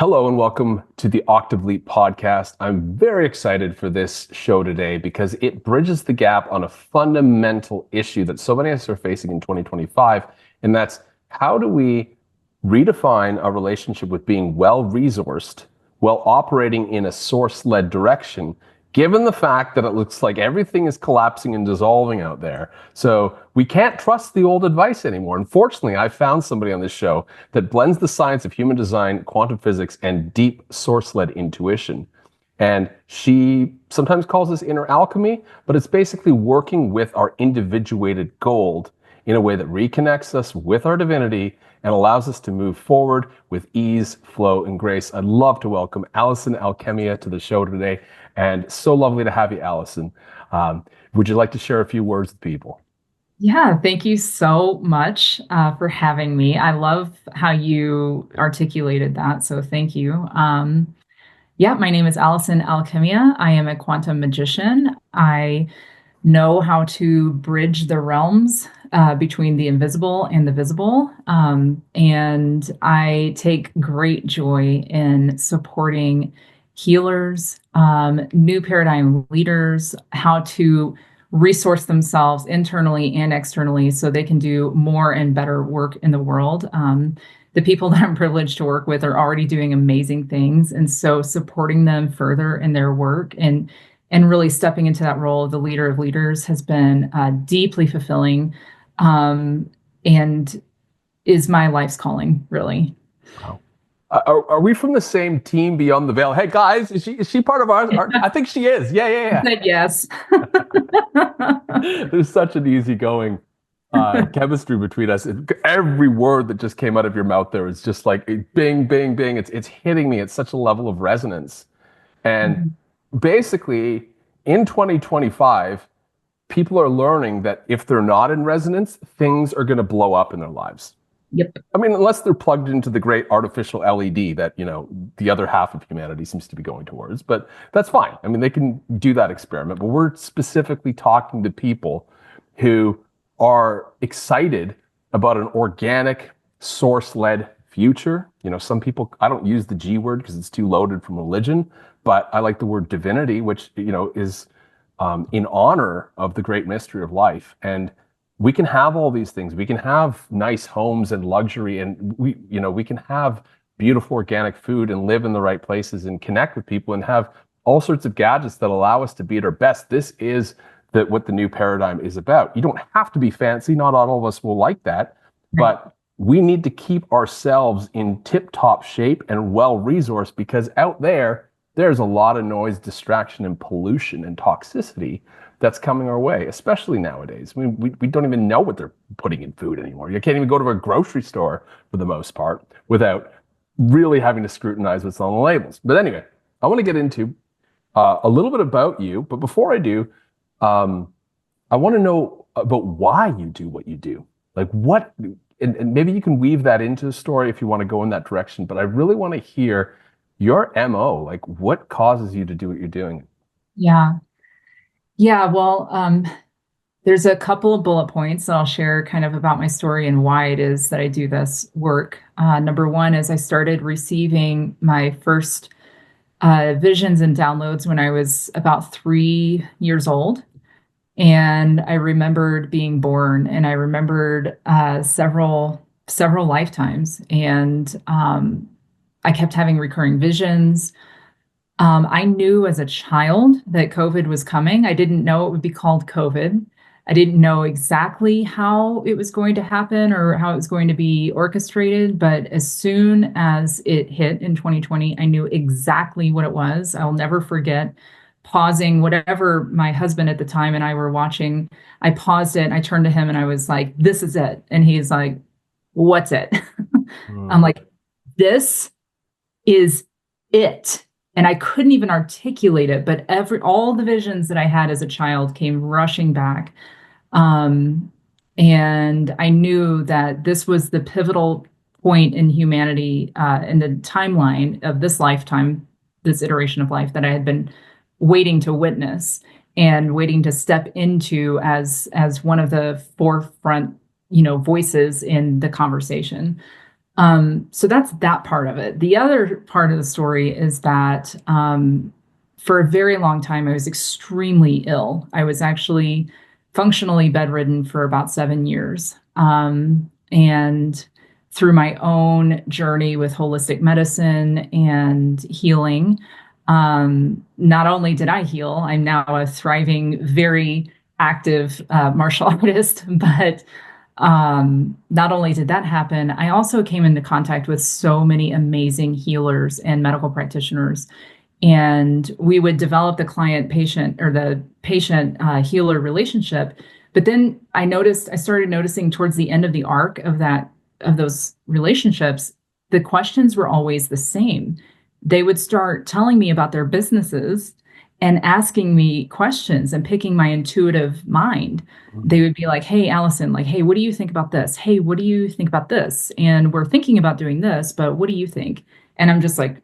Hello and welcome to the Octave Leap podcast. I'm very excited for this show today because it bridges the gap on a fundamental issue that so many of us are facing in 2025, and that's how do we redefine our relationship with being well-resourced while operating in a source-led direction, given the fact that it looks like everything is collapsing and dissolving out there. So we can't trust the old advice anymore. Unfortunately, I found somebody on this show that blends the science of human design, quantum physics, and deep source-led intuition. And she sometimes calls this inner alchemy, but it's basically working with our individuated gold in a way that reconnects us with our divinity and allows us to move forward with ease, flow, and grace. I'd love to welcome Allison Alchemia to the show today. And so lovely to have you, Allison. Would you like to share a few words with people? Yeah, thank you so much for having me. I love how you articulated that, so thank you. Yeah, my name is Allison Alchemia. I am a quantum magician. I know how to bridge the realms between the invisible and the visible. And I take great joy in supporting healers, new paradigm leaders, how to resource themselves internally and externally so they can do more and better work in the world. The people that I'm privileged to work with are already doing amazing things. And so supporting them further in their work and really stepping into that role of the leader of leaders has been deeply fulfilling, and is my life's calling, really. Wow. Are we from the same team beyond the veil? Hey guys, is she part of ours? I think she is. Yeah, I yeah, said yes. yeah. There's such an easygoing chemistry between us. Every word that just came out of your mouth there is just like bing, bing, bing. It's hitting me at such a level of resonance. And Mhm. basically, in 2025, people are learning that if they're not in resonance, things are going to blow up in their lives. Yep. I mean, unless they're plugged into the great artificial LED that, the other half of humanity seems to be going towards, but that's fine. I mean, they can do that experiment, but we're specifically talking to people who are excited about an organic, source-led future. Some people, I don't use the G word because it's too loaded from religion, but I like the word divinity, which, is in honor of the great mystery of life. And we can have all these things. We can have nice homes and luxury, and we can have beautiful organic food and live in the right places and connect with people and have all sorts of gadgets that allow us to be at our best. This is what the new paradigm is about. You don't have to be fancy. Not all of us will like that, Right. but we need to keep ourselves in tip-top shape and well-resourced because out there's a lot of noise, distraction, and pollution and toxicity that's coming our way, especially nowadays. We don't even know what they're putting in food anymore. You can't even go to a grocery store for the most part without really having to scrutinize what's on the labels. But anyway, I want to get into a little bit about you. But before I do, um, I want to know about why you do what you do. Like what, and maybe you can weave that into the story if you want to go in that direction. But I really want to hear your MO, like what causes you to do what you're doing? Yeah. Yeah. Well, there's a couple of bullet points that I'll share kind of about my story and why it is that I do this work. Number one is I started receiving my first visions and downloads when I was about 3 years old. And I remembered being born, and I remembered several lifetimes. And I kept having recurring visions. I knew as a child that COVID was coming. I didn't know it would be called COVID. I didn't know exactly how it was going to happen or how it was going to be orchestrated. But as soon as it hit in 2020, I knew exactly what it was. I'll never forget pausing whatever my husband at the time and I were watching. I paused it and I turned to him and I was like, "This is it." And he's like, "What's it?" I'm Hmm. like, "This is it." And I couldn't even articulate it, but all the visions that I had as a child came rushing back. Um, and I knew that this was the pivotal point in humanity, in the timeline of this lifetime, this iteration of life that I had been waiting to witness and waiting to step into as one of the forefront, voices in the conversation. So that's that part of it. The other part of the story is that for a very long time, I was extremely ill. I was actually functionally bedridden for about 7 years. And through my own journey with holistic medicine and healing, not only did I heal, I'm now a thriving, very active martial artist, but not only did that happen, I also came into contact with so many amazing healers and medical practitioners. And we would develop the client patient or the patient healer relationship. But then I started noticing towards the end of the arc of those relationships, the questions were always the same. They would start telling me about their businesses and asking me questions and picking my intuitive mind. They would be like, "Hey, Allison, like, hey, what do you think about this? Hey, what do you think about this? And we're thinking about doing this, but what do you think?" And I'm just like,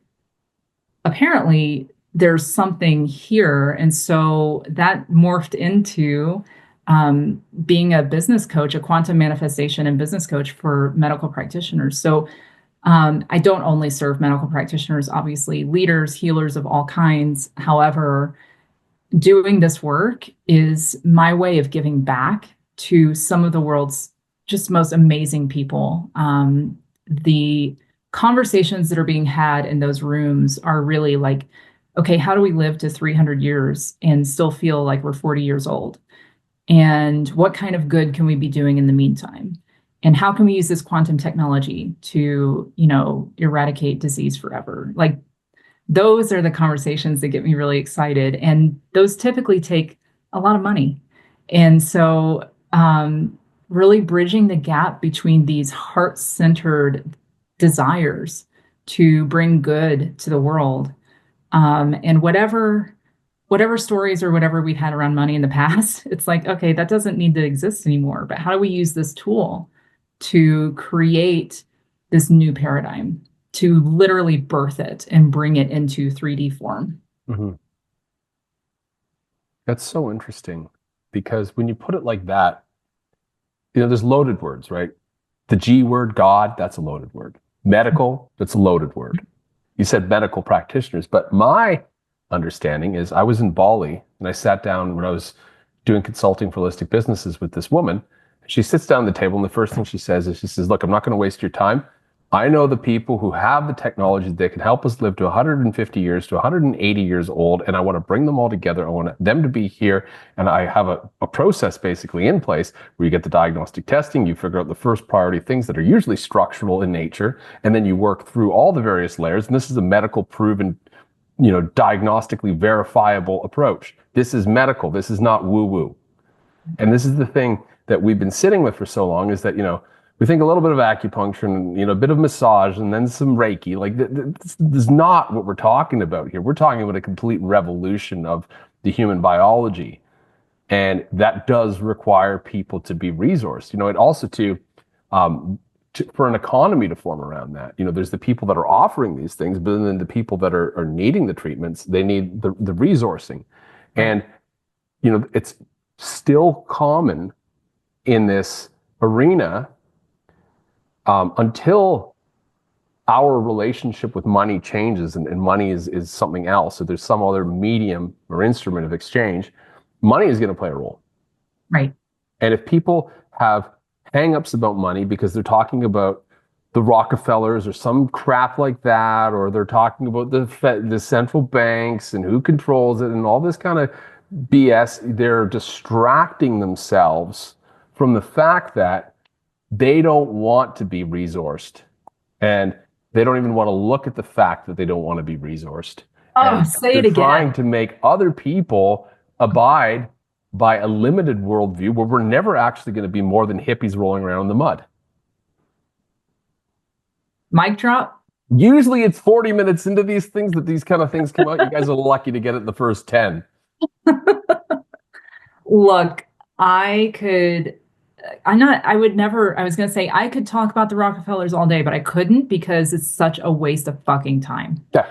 apparently there's something here. And so that morphed into being a business coach, a quantum manifestation and business coach for medical practitioners. So I don't only serve medical practitioners, obviously, leaders, healers of all kinds. However, doing this work is my way of giving back to some of the world's just most amazing people. The conversations that are being had in those rooms are really like, okay, how do we live to 300 years and still feel like we're 40 years old? And what kind of good can we be doing in the meantime? And how can we use this quantum technology to, eradicate disease forever? Like, those are the conversations that get me really excited. And those typically take a lot of money. And so, really bridging the gap between these heart centered desires to bring good to the world. And whatever stories or whatever we've had around money in the past, it's like, okay, that doesn't need to exist anymore. But how do we use this tool to create this new paradigm, to literally birth it and bring it into 3D form? Mm-hmm. That's so interesting because when you put it like that, there's loaded words, right? The G word, God, that's a loaded word. Medical, that's a loaded word. You said medical practitioners, but my understanding is I was in Bali and I sat down when I was doing consulting for holistic businesses with this woman. She sits down at the table and the first thing she says is, she says, "Look, I'm not going to waste your time. I know the people who have the technology that can help us live to 150 years, to 180 years old, and I want to bring them all together. I want them to be here, and I have a process basically in place where you get the diagnostic testing, you figure out the first priority things that are usually structural in nature, and then you work through all the various layers, and this is a medical proven, diagnostically verifiable approach. This is medical. This is not woo-woo." And this is the thing that we've been sitting with for so long is that, we think a little bit of acupuncture and, a bit of massage and then some Reiki. Like, this is not what we're talking about here. We're talking about a complete revolution of the human biology. And that does require people to be resourced. It also for an economy to form around that. There's the people that are offering these things, but then the people that are needing the treatments, they need the resourcing. And, it's still common in this arena until our relationship with money changes and money is something else. So there's some other medium or instrument of exchange. Money is going to play a role. Right. And if people have hang-ups about money because they're talking about the Rockefellers or some crap like that, or they're talking about the central banks and who controls it and all this kind of BS, they're distracting themselves from the fact that they don't want to be resourced. And they don't even want to look at the fact that they don't want to be resourced. Oh, and say they're it again. trying to make other people abide by a limited worldview where we're never actually going to be more than hippies rolling around in the mud. Mic drop. Usually it's 40 minutes into these things that these kind of things come out. You guys are lucky to get it in the first 10. Look, I was going to say I could talk about the Rockefellers all day, but I couldn't because it's such a waste of fucking time. Yeah.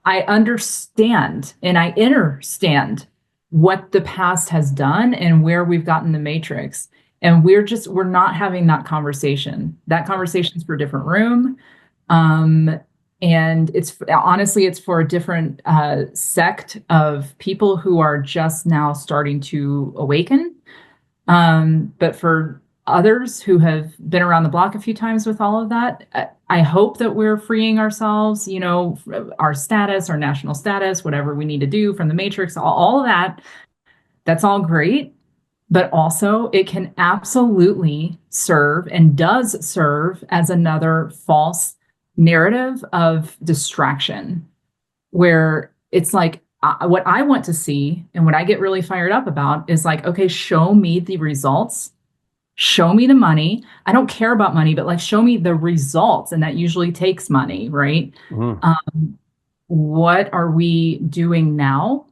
I understand and I understand what the past has done and where we've gotten the matrix. And we're not having that conversation. That conversation's for a different room. Um, and it's for a different sect of people who are just now starting to awaken. But for others who have been around the block a few times with all of that, I hope that we're freeing ourselves, our status, our national status, whatever we need to do from the matrix, all of that. That's all great. But also, it can absolutely serve and does serve as another false narrative of distraction, where it's like what I want to see and what I get really fired up about is like, okay, show me the results, show me the money. I don't care about money, but like, show me the results. And that usually takes money, right? Mhm. What are we doing now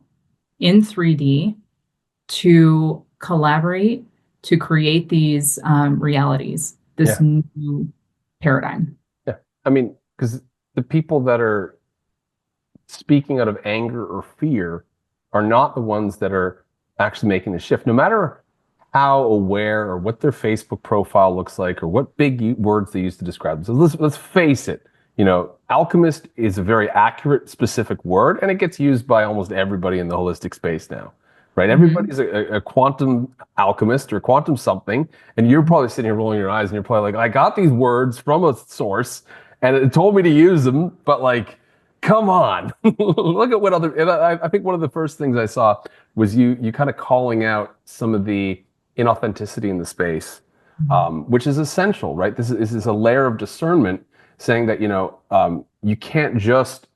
in 3D to collaborate to create these realities, this Yeah. new paradigm? Yeah. I mean, because the people that are speaking out of anger or fear are not the ones that are actually making the shift. No matter how aware or what their Facebook profile looks like or what big words they use to describe themselves. Let's face it. Alchemist is a very accurate, specific word, and it gets used by almost everybody in the holistic space now, right? Mm-hmm. Everybody's a quantum alchemist or quantum something, and you're probably sitting here rolling your eyes, and you're probably like, I got these words from a source, and it told me to use them, but like, come on. Look at what other, and I think one of the first things I saw was you kind of calling out some of the inauthenticity in the space, which is essential, right? This is a layer of discernment saying that, you can't just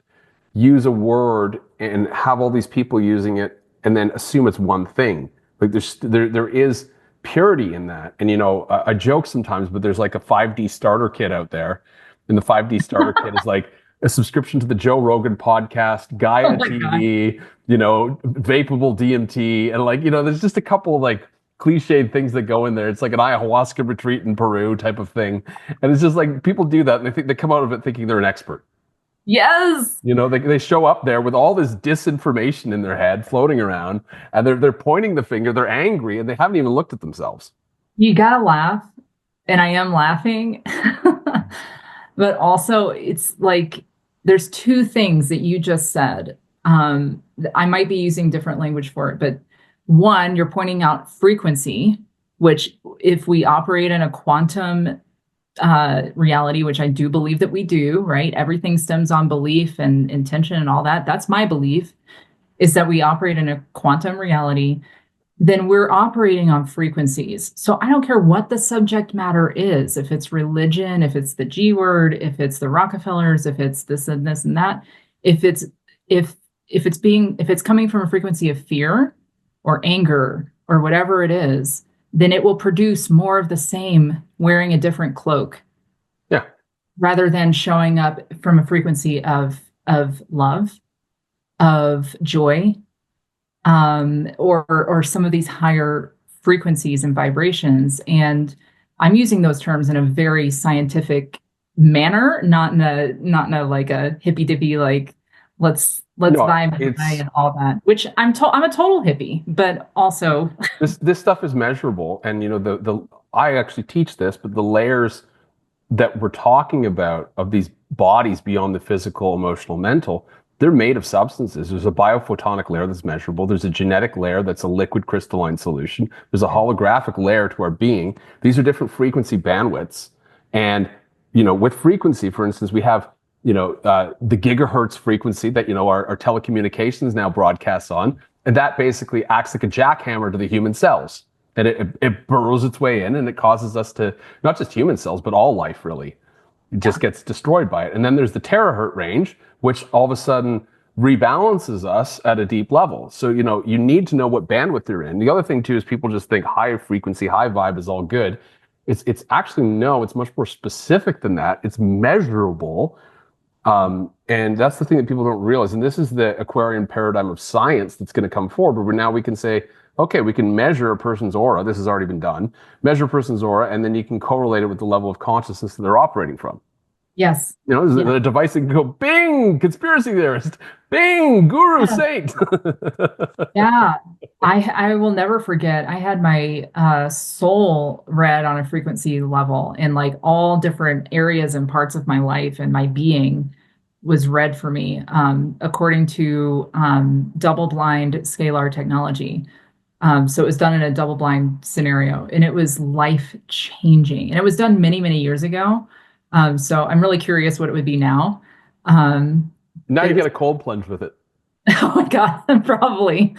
use a word and have all these people using it and then assume it's one thing. Like there is purity in that. And I joke sometimes, but there's like a 5D starter kit out there. And the 5D starter kit is like a subscription to the Joe Rogan podcast, Oh Gaia my God. TV, vapable DMT, and like, there's just a couple of like cliched things that go in there. It's like an ayahuasca retreat in Peru type of thing. And it's just like people do that and they come out of it thinking they're an expert. Yes. They show up there with all this disinformation in their head floating around, and they're pointing the finger, they're angry, and they haven't even looked at themselves. You gotta laugh. And I am laughing. But also, it's like there's two things that you just said. I might be using different language for it, but one, you're pointing out frequency, which if we operate in a quantum reality, which I do believe that we do, right? Everything stems on belief and intention and all that. That's my belief, is that we operate in a quantum reality, then we're operating on frequencies. So I don't care what the subject matter is, if it's religion, if it's the G word, if it's the Rockefellers, if it's this and this and that, if it's if it's coming from a frequency of fear or anger or whatever it is, then it will produce more of the same wearing a different cloak Yeah. rather than showing up from a frequency of love, of joy, or some of these higher frequencies and vibrations. And I'm using those terms in a very scientific manner, not in a like a hippy dippy like let's No, vibe high it's and all that. Which I'm a total hippie, but also this stuff is measurable, and the I actually teach this, but the layers that we're talking about of these bodies beyond the physical, emotional, mental, they're made of substances. There's a biophotonic layer that's measurable. There's a genetic layer that's a liquid crystalline solution. There's a holographic layer to our being. These are different frequency bandwidths. And, with frequency, for instance, we have, the gigahertz frequency that, our telecommunications now broadcasts on. And that basically acts like a jackhammer to the human cells. And it burrows its way in and it causes us to, not just human cells, but all life really, it just yeah. gets destroyed by it. And then there's the terahertz range, which all of a sudden rebalances us at a deep level. So, you need to know what bandwidth you're in. The other thing too is people just think high frequency, high vibe is all good. It's actually no, it's much more specific than that. It's measurable. And that's the thing that people don't realize. And this is the Aquarian paradigm of science that's going to come forward, where now we can say, okay, we can measure a person's aura. This has already been done. Measure a person's aura, and then you can correlate it with the level of consciousness that they're operating from. Yes. You know, Yeah. there's a device that can go bing, conspiracy theorist, bing, guru Yeah. saint. Yeah. I will never forget. I had my soul read on a frequency level in like all different areas and parts of my life, and my being was read for me according to double blind scalar technology. So it was done in a double blind scenario, and it was life changing. And it was done many, many years ago. So I'm really curious what it would be now. Um, Now but you it get was, a cold plunge with it. oh my God, probably.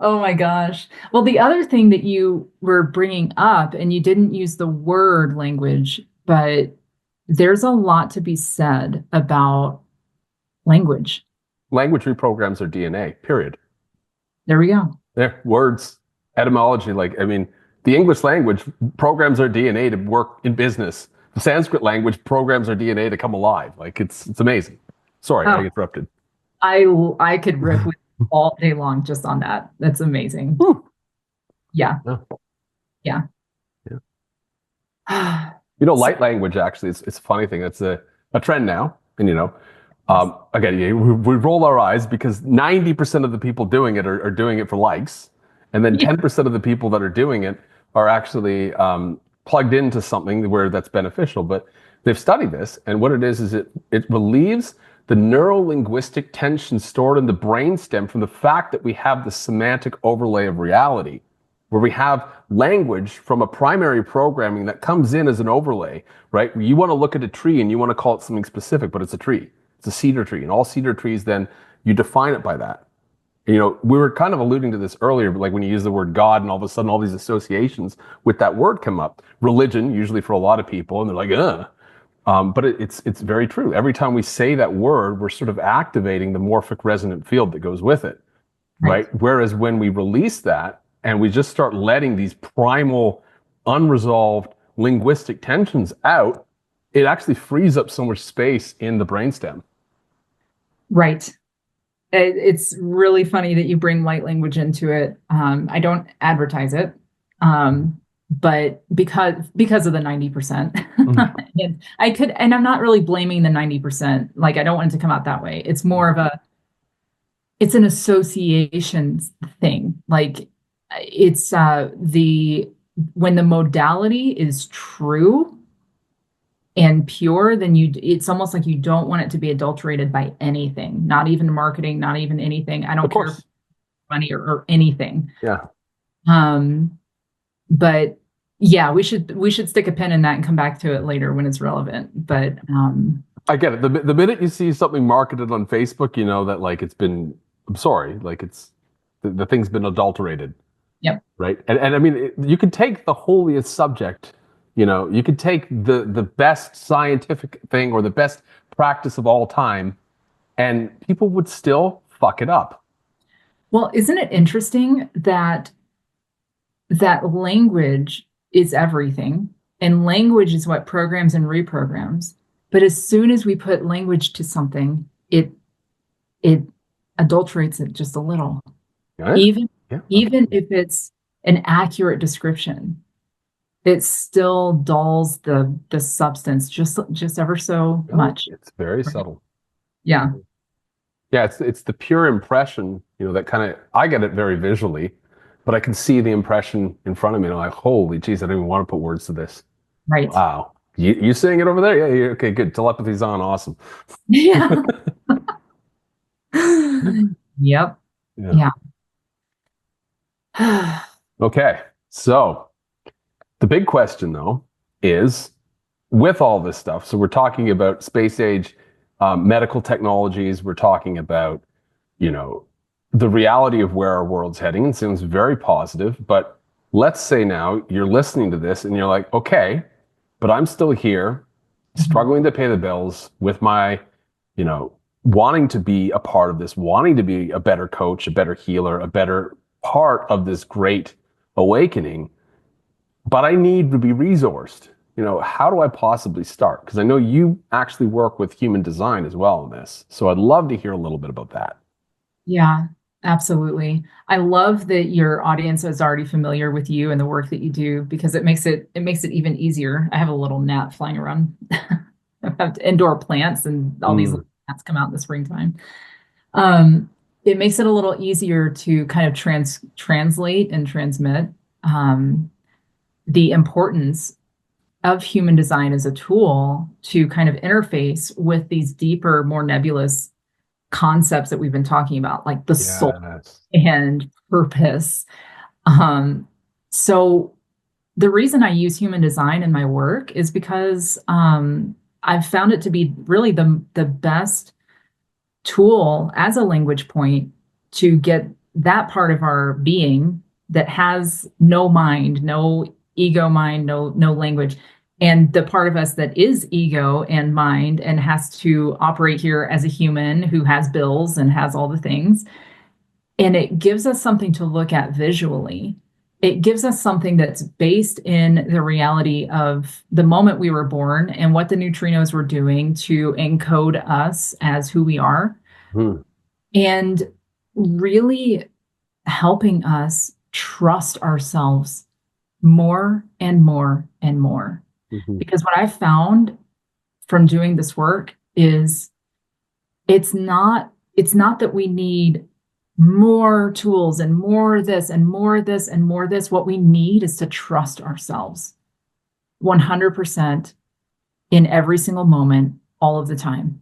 Oh my gosh. Well, the other thing that you were bringing up, and you didn't use the word language, but there's a lot to be said about language. Language reprograms our DNA, period. There we go. There, words, etymology. Like, I mean, the English language programs our DNA to work in business. The Sanskrit language programs our DNA to come alive. Like, it's amazing. Sorry, I Oh, interrupted. I could riff with you all day long just on that. That's amazing. Whew. Yeah. Yeah, Yeah. yeah. You know, So, light language actually, it's a funny thing. It's a trend now. And, you know, yes. again, yeah, we roll our eyes because 90% of the people doing it are doing it for likes. And then Yeah. 10% of the people that are doing it are actually plugged into something where that's beneficial. But they've studied this. And what it is it relieves the neuro-linguistic tension stored in the brainstem from the fact that we have the semantic overlay of reality, where we have language from a primary programming that comes in as an overlay, right? You want to look at a tree and you want to call it something specific, but it's a tree. It's a cedar tree. And all cedar trees, then you define it by that. And, you know, we were kind of alluding to this earlier, but like when you use the word God and all of a sudden all these associations with that word come up. Religion, usually for a lot of people, and they're like, ugh. But it's very true. Every time we say that word, we're sort of activating the morphic resonant field that goes with it, Right. right? Whereas when we release that and we just start letting these primal, unresolved linguistic tensions out, it actually frees up so much space in the brainstem. Right. It's really funny that you bring light language into it. I don't advertise it, but because of the 90%. Mhm. And and I'm not really blaming the 90%. Like I don't want it to come out that way. It's more of it's an association thing. Like it's the when the modality is true and pure, then it's almost like you don't want it to be adulterated by anything, not even marketing, not even anything. I Of don't care if course. it's money or anything. Yeah. Um, but yeah, we should stick a pin in that and come back to it later when it's relevant. But I get it. The minute you see something marketed on Facebook, you know that like it's been, I'm sorry, like the thing's been adulterated, yep, right? And I mean, you could take the holiest subject, you know, you could take the best scientific thing or the best practice of all time, and people would still fuck it up. well, isn't it interesting that language is everything, and language is what programs and reprograms. But as soon as we put language to something, it adulterates it just a little, Yeah, even yeah, even absolutely. if it's an accurate description. It still dulls the substance just ever so No, much. it's very Right. subtle. Yeah. Yeah, it's the pure impression, you know, that kind of I get it very visually, but I can see the impression in front of me, and I'm like, holy geez, I don't even want to put words to this. Right. Wow. You seeing it over there? Yeah, yeah, okay, good. Telepathy's on, awesome. Yeah. Yep. Yeah. Yeah. Okay. So the big question though is with all this stuff, so we're talking about space age medical technologies, we're talking about, you know, the reality of where our world's heading, and seems very positive. But let's say now you're listening to this and you're like, okay, but I'm still here, Mhm. struggling to pay the bills with my, you know, wanting to be a part of this, wanting to be a better coach, a better healer, a better part of this great awakening, but I need to be resourced. You know, how do I possibly start? Because I know you actually work with human design as well in this. So I'd love to hear a little bit about that. Yeah. Absolutely. I love that your audience is already familiar with you and the work that you do because it makes it even easier. I have a little gnat flying around. I have indoor plants and all these Mm, little gnats come out in the springtime. Um, it makes it a little easier to kind of translate and transmit um, the importance of human design as a tool to kind of interface with these deeper, more nebulous concepts that we've been talking about, like the soul yes. and purpose. Um, so the reason I use human design in my work is because I've found it to be really the best tool as a language point to get that part of our being that has no mind, no ego mind, no language, and the part of us that is ego and mind and has to operate here as a human who has bills and has all the things. And it gives us something to look at visually. It gives us something that's based in the reality of the moment we were born and what the neutrinos were doing to encode us as who we are, Mm, and really helping us trust ourselves more and more and more. mhm. Because what I've found from doing this work is it's not that we need more tools and more this and more this and more this. What we need is to trust ourselves 100% in every single moment, all of the time.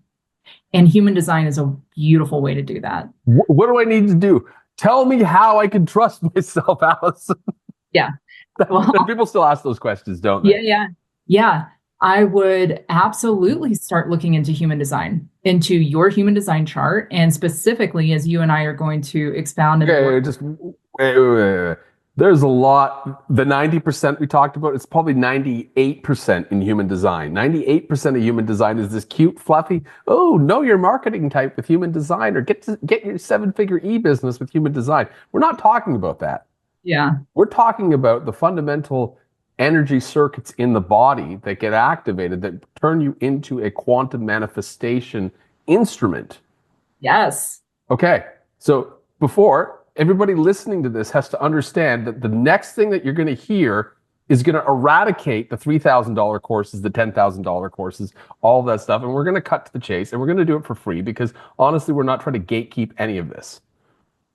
And human design is a beautiful way to do that. What do I need to do? Tell me how I can trust myself, Allison. Yeah. Well, People still ask those questions, don't they? yeah, yeah. Yeah. I would absolutely start looking into human design, into your human design chart, and specifically as you and I are going to expound and Okay, work. just wait. There's a lot. The 90% we talked about, it's probably 98% in human design. 98% of human design is this cute, fluffy, oh, know your marketing type with human design, or get your seven-figure e-business with human design. We're not talking about that. Yeah. We're talking about the fundamental energy circuits in the body that get activated that turn you into a quantum manifestation instrument. Yes. Okay, so before everybody listening to this has to understand that the next thing that you're going to hear is going to eradicate the $3,000 courses, the $10,000 courses, all that stuff. And we're going to cut to the chase and we're going to do it for free because honestly, we're not trying to gatekeep any of this.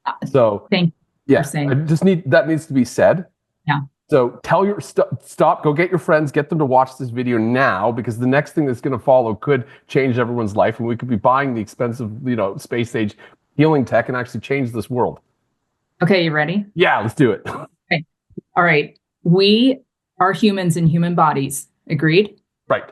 Uh, So, Thank you for yeah, I saying. just need that needs to be said. Yeah. So tell your stop, go get your friends, get them to watch this video now because the next thing that's going to follow could change everyone's life, and we could be buying the expensive, space age healing tech and actually change this world. Okay, you ready? Yeah, let's do it. Okay. All right. We are humans in human bodies. Agreed? Right.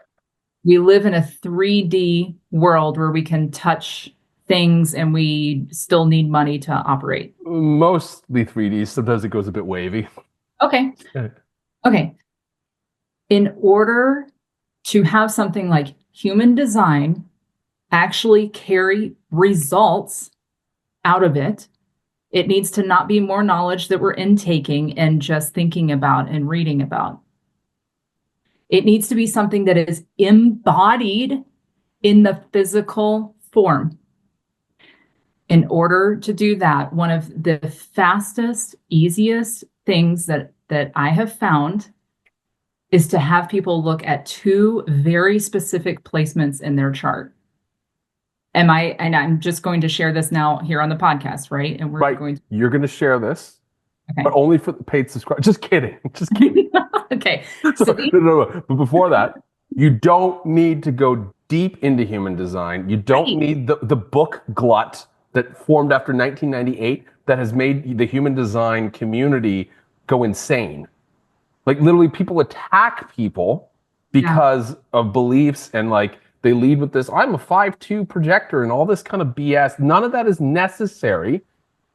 We live in a 3D world where we can touch things and we still need money to operate. Mostly 3D. Sometimes it goes a bit wavy. Okay. Okay. In order to have something like human design actually carry results out of it, it needs to not be more knowledge that we're intaking and just thinking about and reading about. It needs to be something that is embodied in the physical form. In order to do that, one of the fastest, easiest things that I have found is to have people look at two very specific placements in their chart. And I'm just going to share this now here on the podcast, right? And we're Right. going to, You're going to share this, okay. but only for the paid subscribers. Just kidding. Just kidding. Okay. So, So no. But before that, you don't need to go deep into human design. You don't right. need the book glut that formed after 1998 that has made the human design community go insane. Like literally people attack people Yeah. because of beliefs and like they lead with this, I'm a 5-2 projector and all this kind of BS. None of that is necessary.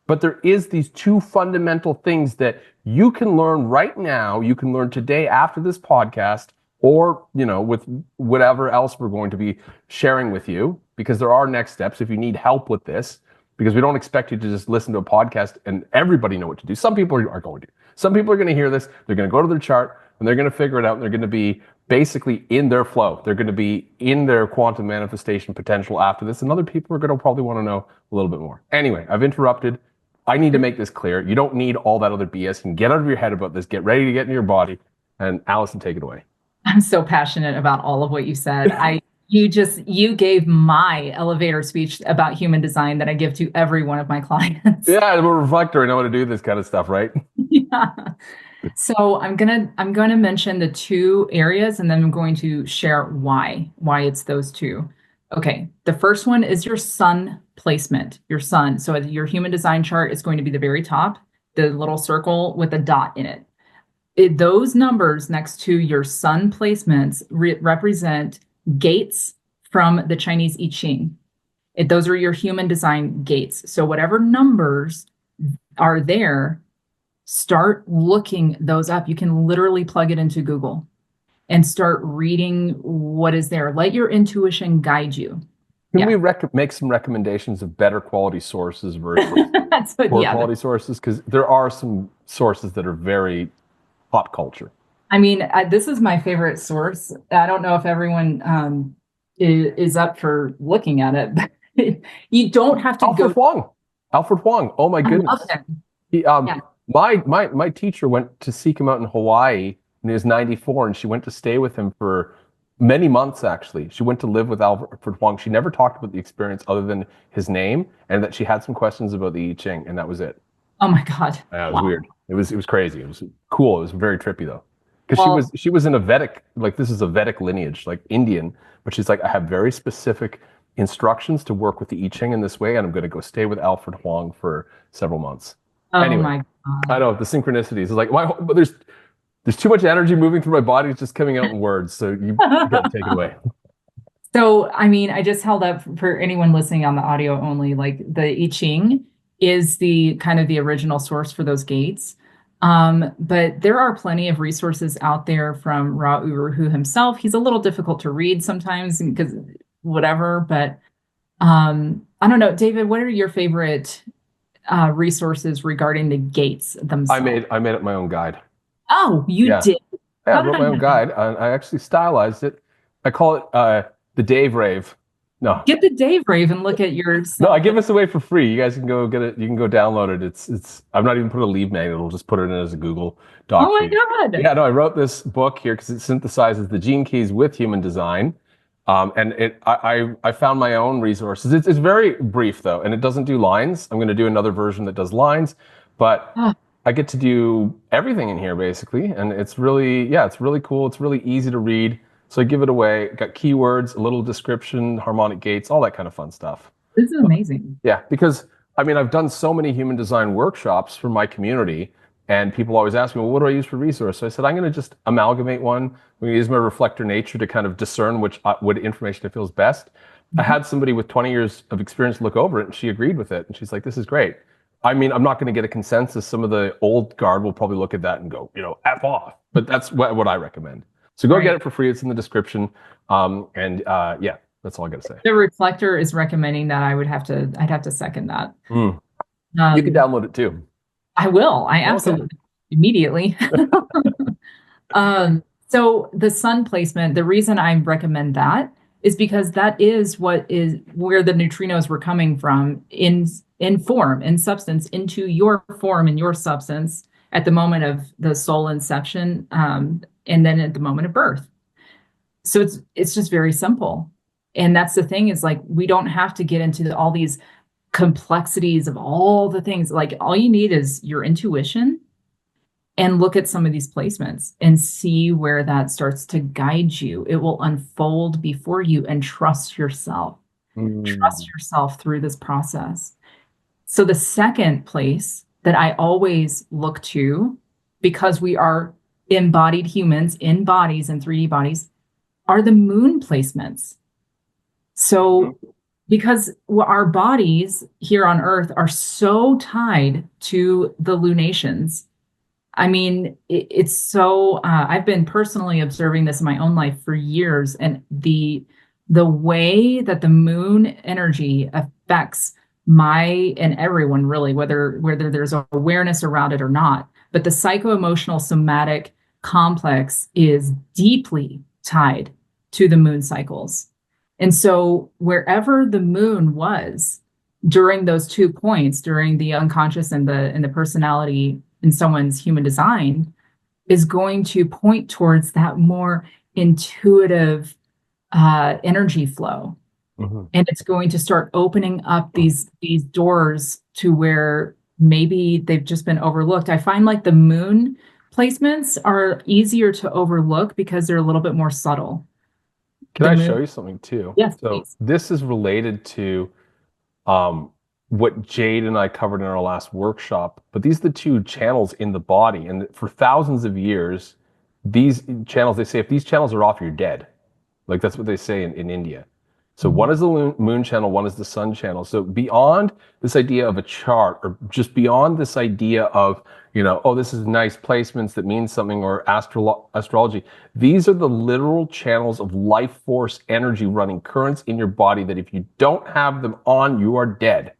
But there is these two fundamental things that you can learn right now. You can learn today after this podcast, or with whatever else we're going to be sharing with you, because there are next steps if you need help with this. Because we don't expect you to just listen to a podcast and everybody know what to do. Some people are going to. Some people are going to hear this. They're going to go to their chart and they're going to figure it out. And they're going to be basically in their flow. They're going to be in their quantum manifestation potential after this. And other people are going to probably want to know a little bit more. Anyway, I've interrupted. I need to make this clear. You don't need all that other BS. You can get out of your head about this. Get ready to get in your body. And Allison, take it away. I'm so passionate about all of what you said. You gave my elevator speech about human design that I give to every one of my clients. Yeah, I'm a reflector. I know how to do this kind of stuff, right? Yeah. So I'm gonna mention the two areas and then I'm going to share why it's those two. Okay. The first one is your sun placement, your sun. So your human design chart is going to be the very top, the little circle with a dot in it. Those numbers next to your sun placements represent gates from the Chinese I Ching. Those are your human design gates. So whatever numbers are there, start looking those up. You can literally plug it into Google and start reading what is there. Let your intuition guide you. Can Yeah. we make some recommendations of better quality sources versus poor quality sources? Because there are some sources that are very pop culture. I mean, this is my favorite source. I don't know if everyone is up for looking at it, but you don't have to Alfred Huang. Alfred Huang. Oh my goodness. I love him. He, Yeah. my teacher went to seek him out in Hawaii when he was 94, and she went to stay with him for many months, actually. She went to live with Alfred Huang. She never talked about the experience other than his name, and that she had some questions about the I Ching, and that was it. Oh my God. It was weird. It was crazy. It was cool. It was very trippy though. Because Well, she was in a Vedic, like this is a Vedic lineage, like Indian, but she's like, I have very specific instructions to work with the I Ching in this way, and I'm going to go stay with Alfred Huang for several months. oh Anyway, my God. I know the synchronicities. It's like, why, but there's too much energy moving through my body. It's just coming out in words. So you got to take it away. So, I mean, I just held up for anyone listening on the audio only, like the I Ching is the kind of the original source for those gates. But there are plenty of resources out there from Ra Uru himself. He's a little difficult to read sometimes because whatever, but I don't know. David, what are your favorite resources regarding the gates themselves? I made up my own guide. Oh, you Yeah. did. Yeah, I How did wrote I my own not guide. I actually stylized it. I call it the Dave Rave. No, get the Dave Rave and look at your no, I give this away for free. You guys can go get it. You can go download it. It's. I'm not even put a leave magnet. It'll just put it in as a Google Oh doc my sheet. God. Yeah, no, I wrote this book here because it synthesizes the gene keys with human design. And I found my own resources. It's very brief though, and it doesn't do lines. I'm going to do another version that does lines, but Oh, I get to do everything in here basically, and it's really, yeah, it's really cool. It's really easy to read. So I give it away. Got keywords, a little description, harmonic gates, all that kind of fun stuff. this is amazing. Yeah, because I mean, I've done so many human design workshops for my community, and people always ask me, well, what do I use for resource? So I said, I'm going to just amalgamate one. I'm going to use my reflector nature to kind of discern what information I feel is best. I Mhm. had somebody with 20 years of experience look over it, and she agreed with it. And she's like, this is great. I mean, I'm not going to get a consensus. Some of the old guard will probably look at that and go, F off. But that's what I recommend. So go get Right. it for free. It's in the description. Yeah, that's all I got to say. The reflector is recommending that I'd have to second that. Mm. You can Um, download it too. I will. I Okay. absolutely immediately. So the sun placement, the reason I recommend that is because that is what is where the neutrinos were coming from in form, in substance, into your form and your substance at the moment of the soul inception, and then at the moment of birth. So it's just very simple. And that's the thing is like we don't have to get into all these complexities of all the things. Like all you need is your intuition and look at some of these placements and see where that starts to guide you. It will unfold before you and trust yourself. Trust Mm. yourself through this process. So the second place that I always look to, because we are embodied humans in bodies and 3D bodies, are the moon placements. So because our bodies here on Earth are so tied to the lunations. I mean, it's so. I've been personally observing this in my own life for years, and the way that the moon energy affects my and everyone really, whether there's awareness around it or not, but the psycho-emotional somatic complex is deeply tied to the moon cycles. And so wherever the moon was, during those 2 points, during the unconscious and the personality in someone's human design, is going to point towards that more intuitive energy flow. Mm-hmm. And it's going to start opening up these doors to where maybe they've just been overlooked. I find like the moon placements are easier to overlook because they're a little bit more subtle. Can The I moon, show you something too? yes, So please. this is related to um, what Jade and I covered in our last workshop. But these are the two channels in the body, and for thousands of years, these channels, they say if these channels are off, you're dead. Like that's what they say in India. So one Mhm. is the moon channel, one is the sun channel. So beyond this idea of a chart, or just beyond this idea of, oh, this is nice placements that means something, or astrology, these are the literal channels of life force energy running currents in your body that if you don't have them on, you are dead.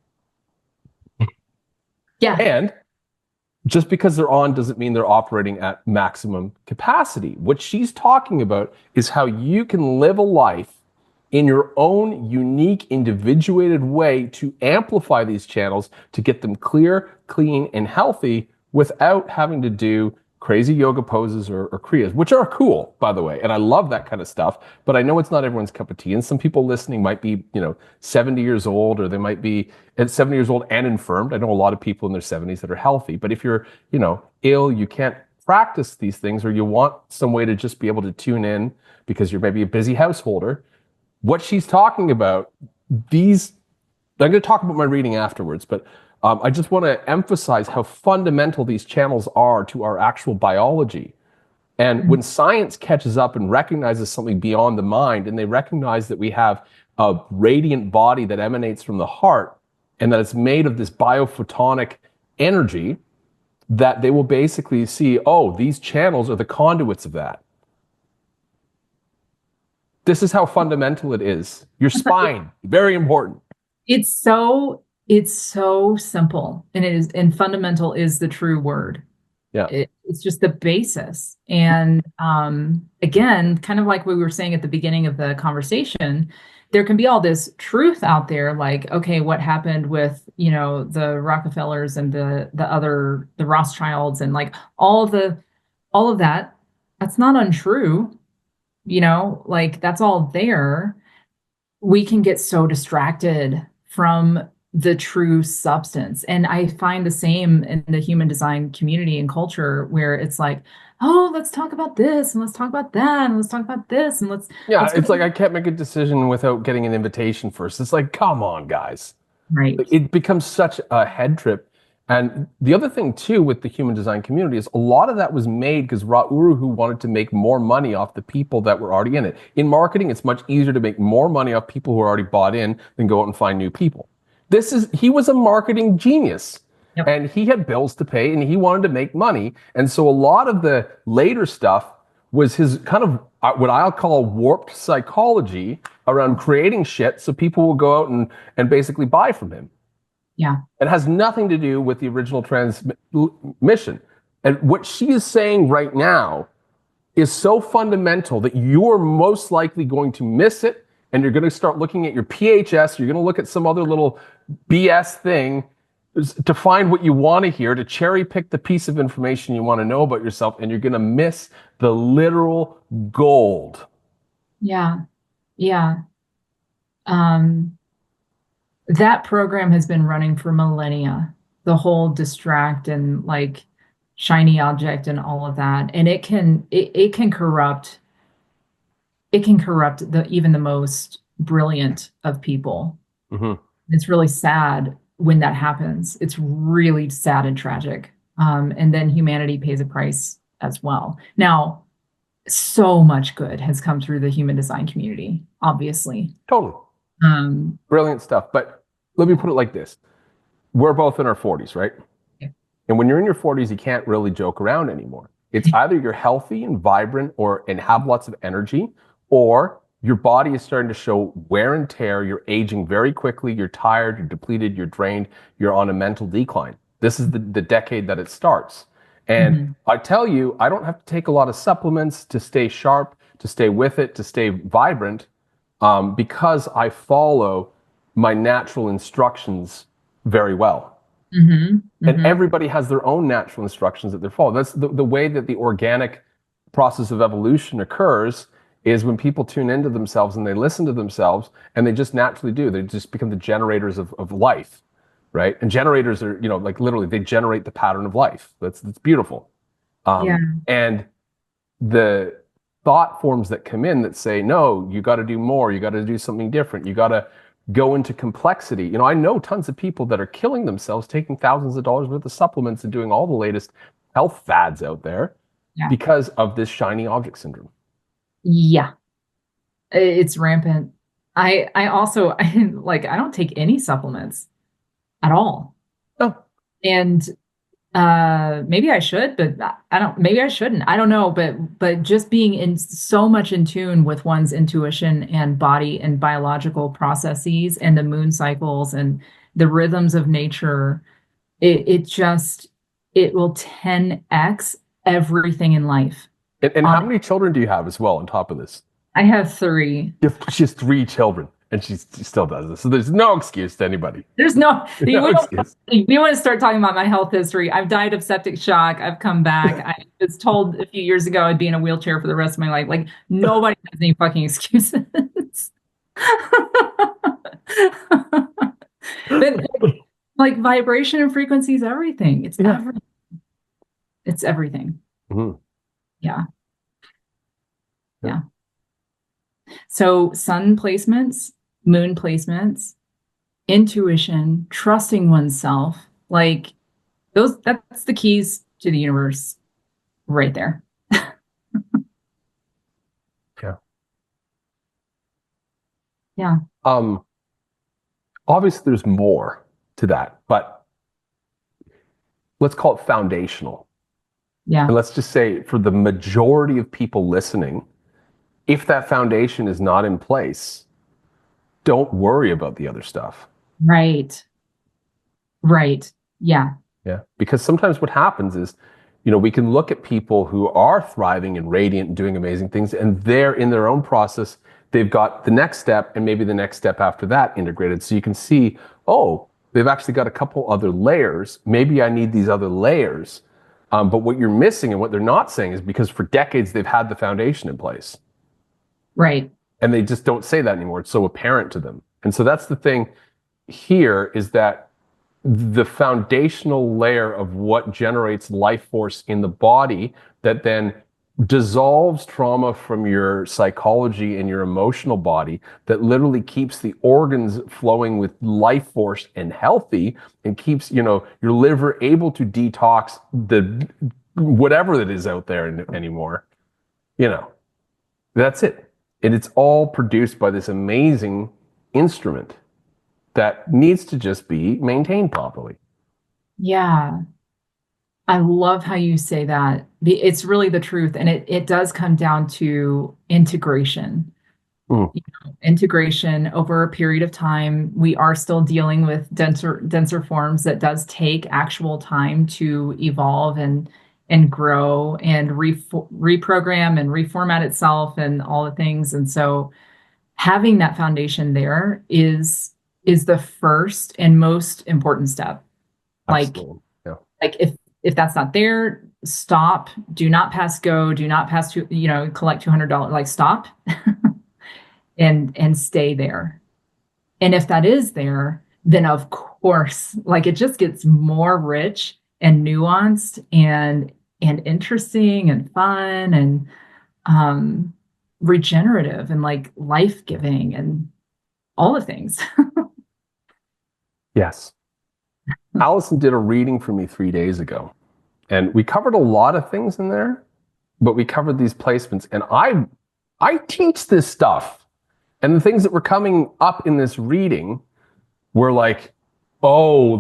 Yeah. And just because they're on doesn't mean they're operating at maximum capacity. What she's talking about is how you can live a life in your own unique, individuated way to amplify these channels to get them clear, clean, and healthy without having to do crazy yoga poses or kriyas, which are cool, by the way. And I love that kind of stuff. But I know it's not everyone's cup of tea. And some people listening might be, 70 years old, or they might be at 70 years old and infirmed. I know a lot of people in their 70s that are healthy. But if you're, ill, you can't practice these things, or you want some way to just be able to tune in because you're maybe a busy householder, what she's talking about, these, I'm going to talk about my reading afterwards, but I just want to emphasize how fundamental these channels are to our actual biology. And Mhm. when science catches up and recognizes something beyond the mind, and they recognize that we have a radiant body that emanates from the heart, and that it's made of this biophotonic energy, that they will basically see, oh, these channels are the conduits of that. This is how fundamental it is. Your spine, very important. It's so simple, and it is, and fundamental is the true word. Yeah. It's just the basis. And again, kind of like we were saying at the beginning of the conversation, there can be all this truth out there, like, okay, what happened with, the Rockefellers and the Rothschilds, and like all of that, that's not untrue, like that's all there. We can get so distracted from the true substance. And I find the same in the human design community and culture, where it's like, oh, let's talk about this and let's talk about that and let's talk about this and Yeah, let's go. it's like I can't make a decision without getting an invitation first. It's like, come on, guys. Right. It becomes such a head trip. And the other thing too with the human design community is a lot of that was made because Ra'uru wanted to make more money off the people that were already in it. In marketing, it's much easier to make more money off people who are already bought in than go out and find new people. He was a marketing genius, Yep. and he had bills to pay and he wanted to make money. And so a lot of the later stuff was his kind of what I'll call warped psychology around creating shit so people will go out and basically buy from him. Yeah. It has nothing to do with the original transmission. And what she is saying right now is so fundamental that you're most likely going to miss it. And you're going to start looking at your PHS. You're going to look at some other little BS thing to find what you want to hear, to cherry pick the piece of information you want to know about yourself. And you're going to miss the literal gold. Yeah. Yeah. Um, that program has been running for millennia, the whole distract and like shiny object and all of that. And it can corrupt, even the most brilliant of people. Mm-hmm. It's really sad when that happens. It's really sad and tragic. And then humanity pays a price as well. Now, so much good has come through the human design community, obviously. Totally. Um, Brilliant stuff. But let me put it like this. We're both in our 40s, right? yeah. And when you're in your 40s, you can't really joke around anymore. It's either you're healthy and vibrant and have lots of energy, or your body is starting to show wear and tear. You're aging very quickly. You're tired, you're depleted, you're drained, you're on a mental decline. This is the decade that it starts. And Mhm. I tell you, I don't have to take a lot of supplements to stay sharp, to stay with it, to stay vibrant, because I follow my natural instructions very well. Mm-hmm. And Mm-hmm. everybody has their own natural instructions that they're following. That's the way that the organic process of evolution occurs, is when people tune into themselves and they listen to themselves, and they just naturally do. They just become the generators of life, right? And generators are, like literally they generate the pattern of life. That's beautiful. Yeah. And the thought forms that come in that say, no, you got to do more, you got to do something different, you got to go into complexity. I know tons of people that are killing themselves, taking thousands of dollars worth of supplements and doing all the latest health fads out there Yeah. because of this shiny object syndrome. Yeah. It's rampant. I also I don't take any supplements at all. No. And maybe I should, but I don't, maybe I shouldn't. I don't know, but just being in so much in tune with one's intuition and body and biological processes and the moon cycles and the rhythms of nature, it just it will 10x everything in life. And how many children do you have as well on top of this? I have three. She has 3 children, and she still does this. So there's no excuse to anybody. There's no, No excuse. you want to start talking about my health history. I've died of septic shock. I've come back. I was told a few years ago I'd be in a wheelchair for the rest of my life. Like, nobody has any fucking excuses. But like vibration and frequency is everything. It's everything. Mhm. Yeah. Yeah. So sun placements, moon placements, intuition, trusting oneself, like that's the keys to the universe right there. Yeah. Yeah. Obviously there's more to that, but let's call it foundational. Yeah. And let's just say for the majority of people listening, if that foundation is not in place, don't worry about the other stuff. Right. Right. Yeah. Yeah. Because sometimes what happens is, we can look at people who are thriving and radiant and doing amazing things, and they're in their own process. They've got the next step and maybe the next step after that integrated. So you can see, oh, they've actually got a couple other layers. Maybe I need these other layers. But what you're missing and what they're not saying is because for decades they've had the foundation in place. Right. And they just don't say that anymore. It's so apparent to them. And so that's the thing here, is that the foundational layer of what generates life force in the body that then dissolves trauma from your psychology and your emotional body, that literally keeps the organs flowing with life force and healthy, and keeps, your liver able to detox the whatever that is out there anymore. That's it. And it's all produced by this amazing instrument that needs to just be maintained properly. Yeah. I love how you say that. It's really the truth. And it does come down to integration. Mm. Integration over a period of time. We are still dealing with denser forms that does take actual time to evolve and grow and reprogram and reformat itself and all the things. And so having that foundation there is the first and most important step. Absolutely. Yeah. Like if that's not there, stop. Do not pass go. Do not pass to collect $200. Like, stop and stay there. And if that is there, then of course, like, it just gets more rich and nuanced and interesting and fun and regenerative and like life-giving and all the things. Yes. Allison did a reading for me 3 days ago, and we covered a lot of things in there, but we covered these placements, and I teach this stuff, and the things that were coming up in this reading were like, oh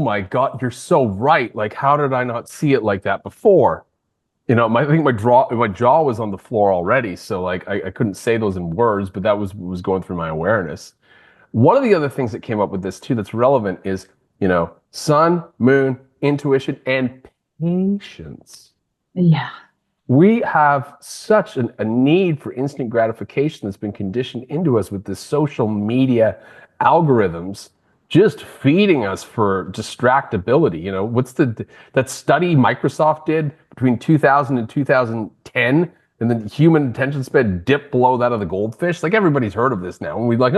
my God, you're so right. Like, how did I not see it like that before? I think my jaw was on the floor already. So like, I couldn't say those in words, but that was going through my awareness. One of the other things that came up with this too that's relevant is, sun, moon, intuition, and patience. Yeah. We have such a need for instant gratification that's been conditioned into us with this social media algorithms just feeding us for distractibility. You know, what's that study Microsoft did between 2000 and 2010, and then human attention span dipped below that of the goldfish? Like, everybody's heard of this now, and we're like,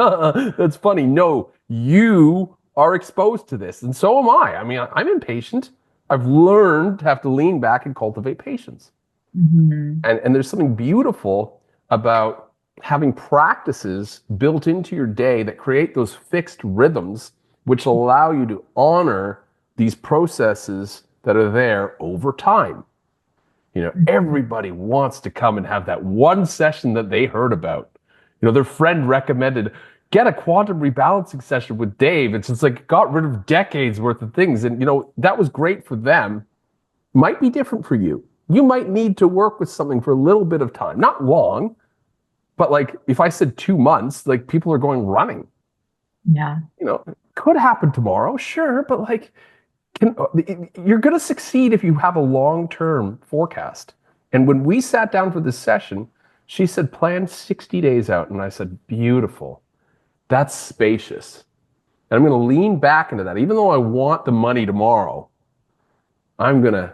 that's funny. No, you are exposed to this, and so am I. I mean, I'm impatient. I've learned to have to lean back and cultivate patience. Mm-hmm. And there's something beautiful about having practices built into your day that create those fixed rhythms, which allow you to honor these processes that are there over time. You know, everybody wants to come and have that one session that they heard about. You know, their friend recommended, get a quantum rebalancing session with Dave. It's just like, got rid of decades worth of things. And, you know, that was great for them. Might be different for you. You might need to work with something for a little bit of time, not long, but like if I said 2 months, like people are going running. Yeah. You know, could happen tomorrow, sure, but like you're going to succeed if you have a long-term forecast. And when we sat down for this session, she said, plan 60 days out. And I said, beautiful. That's spacious. And I'm going to lean back into that. Even though I want the money tomorrow, I'm going to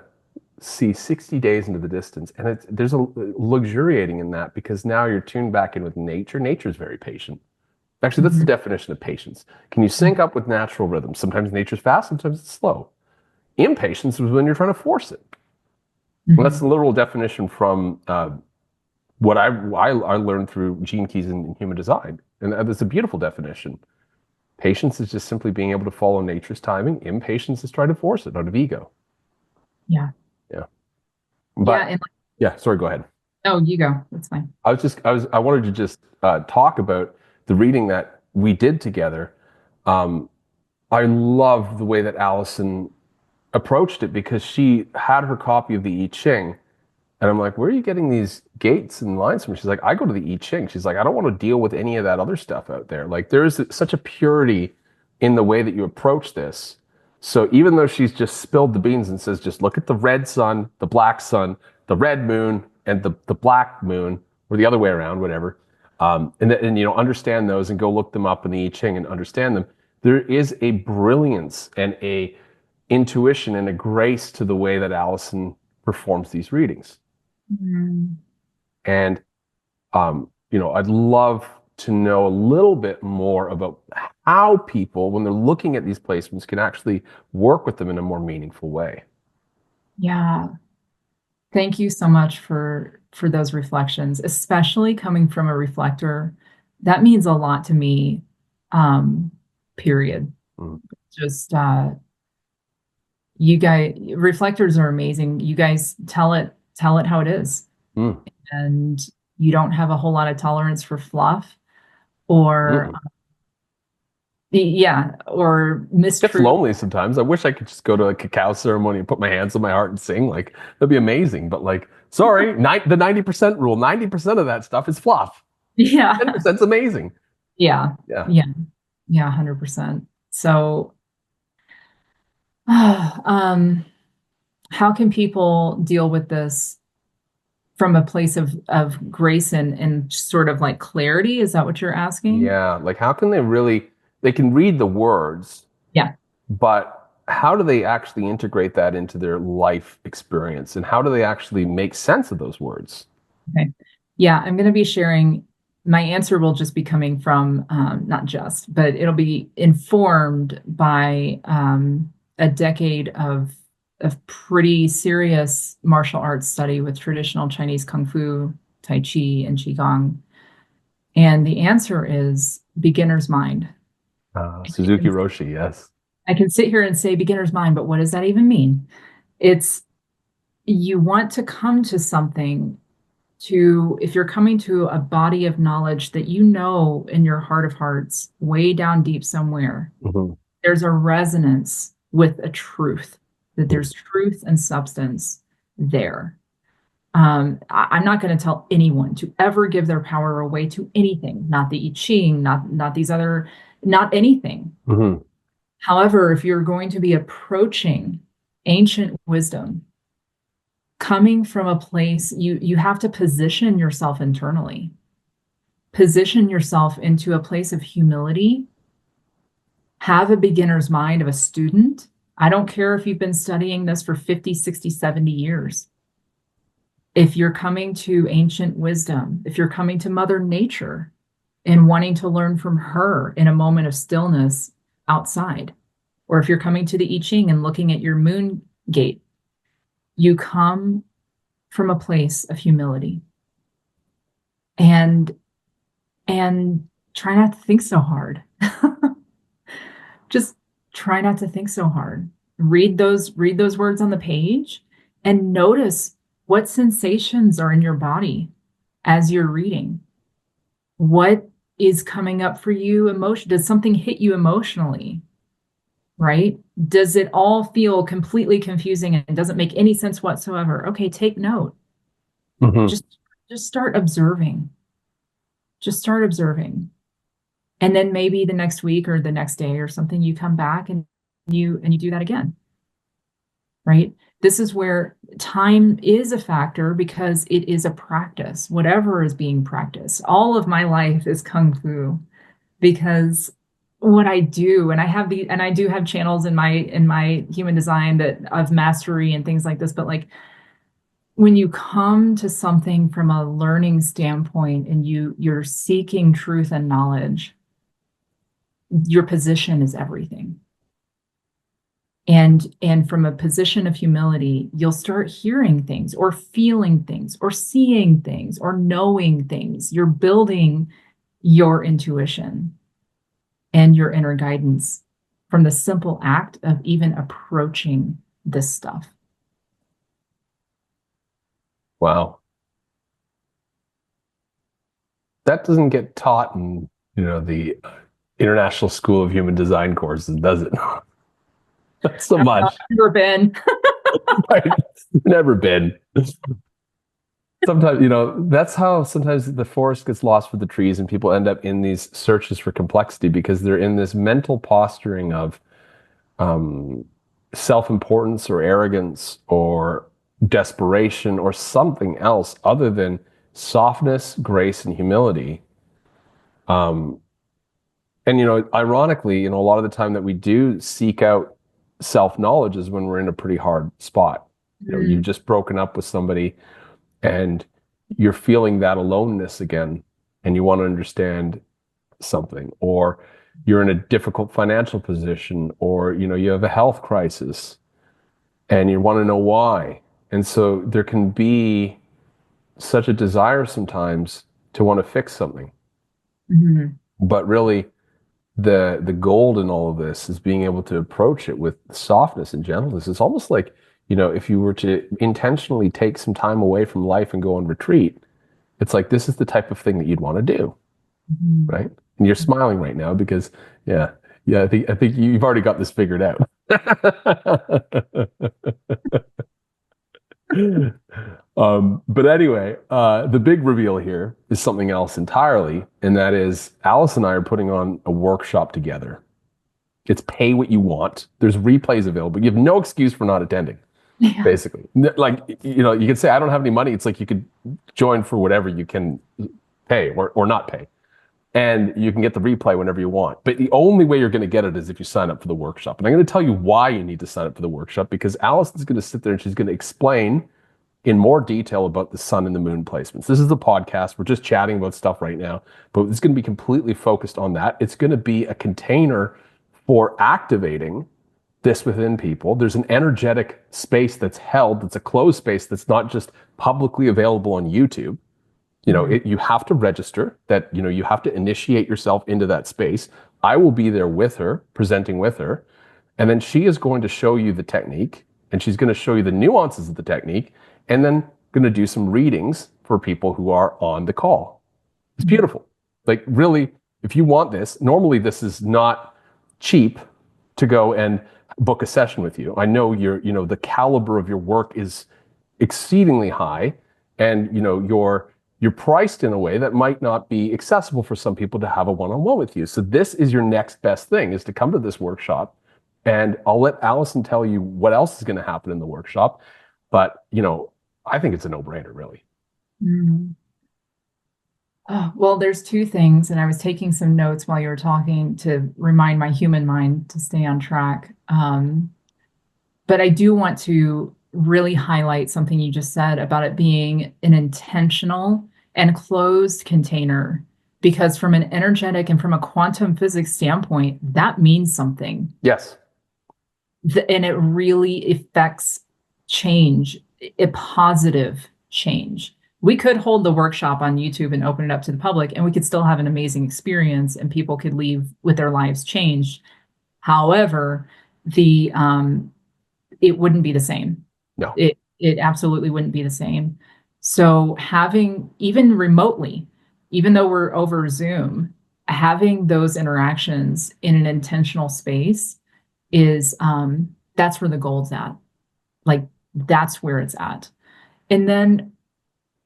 see 60 days into the distance. And there's a luxuriating in that, because now you're tuned back in with nature. Nature is very patient. Actually, that's the definition of patience. Can you sync up with natural rhythms? Sometimes nature's fast, sometimes it's slow. Impatience is when you're trying to force it. Well, that's the literal definition from what I learned through Gene Keys in human design. And that's a beautiful definition. Patience is just simply being able to follow nature's timing. Impatience is trying to force it out of ego. Yeah. Yeah. But yeah. Yeah, sorry, go ahead. Oh, you go. That's fine. I wanted to just talk about the reading that we did together. I love the way that Allison approached it, because she had her copy of the I Ching. And I'm like, where are you getting these gates and lines from? She's like, I go to the I Ching. She's like, I don't want to deal with any of that other stuff out there. Like, there's such a purity in the way that you approach this. So even though she's just spilled the beans and says, just look at the red sun, the black sun, the red moon, and the black moon, or the other way around, whatever. And you know, understand those and go look them up in the I Ching and understand them. There is a brilliance and a intuition and a grace to the way that Allison performs these readings. Mm. And, you know, I'd love to know a little bit more about how people, when they're looking at these placements, can actually work with them in a more meaningful way. Yeah. Thank you so much for those reflections, especially coming from a reflector. That means a lot to me, period. Just you guys, reflectors are amazing. You guys tell it how it is. And you don't have a whole lot of tolerance for fluff or or mistruth. It's lonely sometimes. I wish I could just go to a cacao ceremony and put my hands on my heart and sing. Like, that'd be amazing. But like, sorry, the 90% rule, 90% of that stuff is fluff. Yeah. 10% is amazing. Yeah. 100%. So how can people deal with this from a place of grace and sort of like clarity? Is that what you're asking? Yeah. Like, how can they can read the words. Yeah. But how do they actually integrate that into their life experience? And how do they actually make sense of those words? Okay. Yeah. I'm going to be sharing, my answer will just be coming from, not just, but it'll be informed by a decade of pretty serious martial arts study with traditional Chinese Kung Fu, Tai Chi, and Qigong. And the answer is beginner's mind. Suzuki Roshi, yes. I can sit here and say beginner's mind, but what does that even mean? It's, you want to come to something if you're coming to a body of knowledge that you know in your heart of hearts, way down deep somewhere, there's a resonance with a truth, that there's truth and substance there. I'm not going to tell anyone to ever give their power away to anything, not the I Ching, not these other, not anything. However, if you're going to be approaching ancient wisdom, coming from a place, you have to position yourself internally, position yourself into a place of humility Have a beginner's mind of a student. I don't care if you've been studying this for 50, 60, 70 years. If you're coming to ancient wisdom, if you're coming to Mother Nature and wanting to learn from her in a moment of stillness outside, or if you're coming to the I Ching and looking at your moon gate, you come from a place of humility and and try not to think so hard. Just try not to think so hard. Read those words on the page and notice what sensations are in your body as you're reading. What is coming up for you emotion? Does something hit you emotionally? Right? Does it all feel completely confusing and doesn't make any sense whatsoever? Okay, take note. Mm-hmm. Just start observing. Just start observing. And then maybe the next week or the next day or something, you come back and you do that again. Right? This is where time is a factor because it is a practice, whatever is being practiced. All of my life is kung fu because what I do, and I do have channels in my human design that of mastery and things like this, but like when you come to something from a learning standpoint and you're seeking truth and knowledge, your position is everything. And from a position of humility, you'll start hearing things or feeling things or seeing things or knowing things. You're building your intuition and your inner guidance from the simple act of even approaching this stuff. Wow. That doesn't get taught in, the International School of Human Design courses, does it? Not so much. Never been. Right? Never been. Sometimes, that's how sometimes the forest gets lost for the trees and people end up in these searches for complexity because they're in this mental posturing of self-importance or arrogance or desperation or something else other than softness, grace, and humility. And ironically, a lot of the time that we do seek out self-knowledge is when we're in a pretty hard spot. You've just broken up with somebody and you're feeling that aloneness again, and you want to understand something, or you're in a difficult financial position, or you have a health crisis and you want to know why. And so there can be such a desire sometimes to want to fix something. Mm-hmm. But really the gold in all of this is being able to approach it with softness and gentleness. It's almost like, if you were to intentionally take some time away from life and go on retreat, it's like this is the type of thing that you'd want to do. Mm-hmm. Right? And you're smiling right now because I think you've already got this figured out. But anyway, the big reveal here is something else entirely, and that is Alice and I are putting on a workshop together. It's pay what you want. There's replays available. You have no excuse for not attending, basically. Like, you could say, I don't have any money. It's like you could join for whatever you can pay or not pay. And you can get the replay whenever you want. But the only way you're going to get it is if you sign up for the workshop. And I'm going to tell you why you need to sign up for the workshop, because Allison's going to sit there and she's going to explain in more detail about the sun and the moon placements. This is the podcast. We're just chatting about stuff right now, but it's going to be completely focused on that. It's going to be a container for activating this within people. There's an energetic space that's held, that's a closed space that's not just publicly available on YouTube. You have to register that, you have to initiate yourself into that space. I will be there with her, presenting with her, and then she is going to show you the technique, and she's going to show you the nuances of the technique, and then going to do some readings for people who are on the call. It's beautiful. Like, really, if you want this, normally this is not cheap to go and book a session with you. I know the caliber of your work is exceedingly high, and you're priced in a way that might not be accessible for some people to have a one-on-one with you. So this is your next best thing, is to come to this workshop, and I'll let Allison tell you what else is going to happen in the workshop. But, I think it's a no-brainer, really. Mm-hmm. Oh, well, there's two things, and I was taking some notes while you were talking to remind my human mind to stay on track. But I do want to really highlight something you just said about it being an intentional and closed container, because from an energetic and from a quantum physics standpoint, that means something. Yes. And it really affects change, a positive change. We could hold the workshop on YouTube and open it up to the public, and we could still have an amazing experience, and people could leave with their lives changed. However, the it wouldn't be the same. No. It absolutely wouldn't be the same. So having even remotely, even though we're over Zoom, having those interactions in an intentional space is that's where the gold's at. Like that's where it's at. And then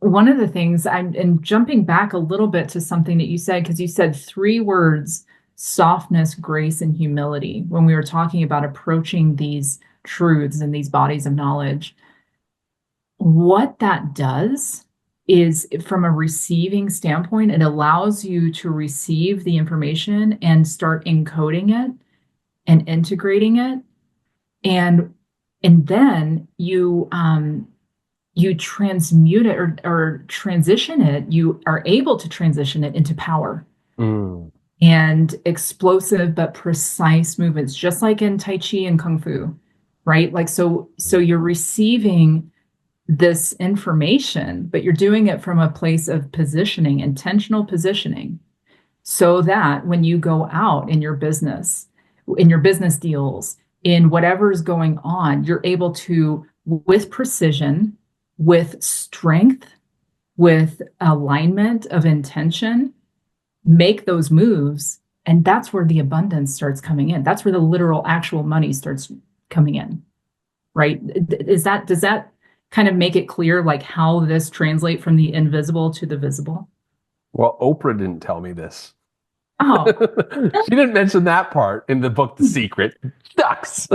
one of the things I'm and jumping back a little bit to something that you said, because you said three words: softness, grace, and humility, when we were talking about approaching these truths and these bodies of knowledge. What that does is, from a receiving standpoint, it allows you to receive the information and start encoding it and integrating it, and then you transmute it or transition it. You are able to transition it into power and explosive but precise movements, just like in Tai Chi and Kung Fu, right? Like so you're receiving this information, but you're doing it from a place of positioning, intentional positioning, so that when you go out in your business, in your business deals, in whatever's going on, you're able to, with precision, with strength, with alignment of intention, make those moves. And that's where the abundance starts coming in. That's where the literal actual money starts coming in, right? Does that kind of make it clear, like how this translates from the invisible to the visible? Well, Oprah didn't tell me this. Oh, She didn't mention that part in the book, The Secret. Shucks.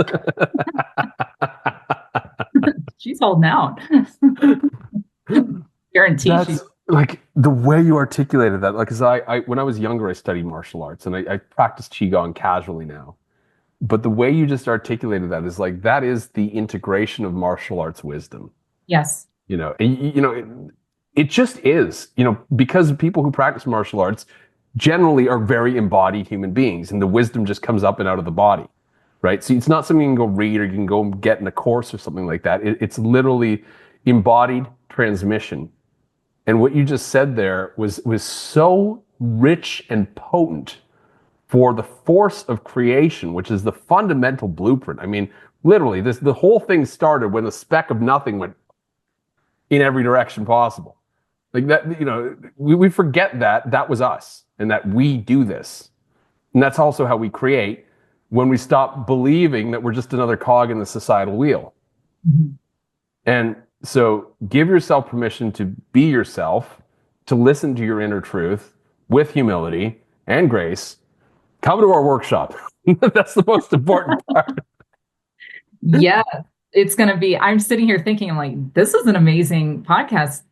she's holding out. Guarantee That's she's. like the way you articulated that. Like, cause I when I was younger, I studied martial arts and I practice Qigong casually now. But the way you just articulated that is like, that is the integration of martial arts wisdom. Yes. It just is, because people who practice martial arts generally are very embodied human beings, and the wisdom just comes up and out of the body, right? So it's not something you can go read or you can go get in a course or something like that. It's literally embodied transmission. And what you just said there was so rich and potent for the force of creation, which is the fundamental blueprint. I mean, literally, the whole thing started when a speck of nothing went in every direction possible. Like that, we forget that was us and that we do this. And that's also how we create, when we stop believing that we're just another cog in the societal wheel. Mm-hmm. And so give yourself permission to be yourself, to listen to your inner truth with humility and grace. Come to our workshop. That's the most important part. Yeah, it's going to be. I'm sitting here thinking, I'm like, this is an amazing podcast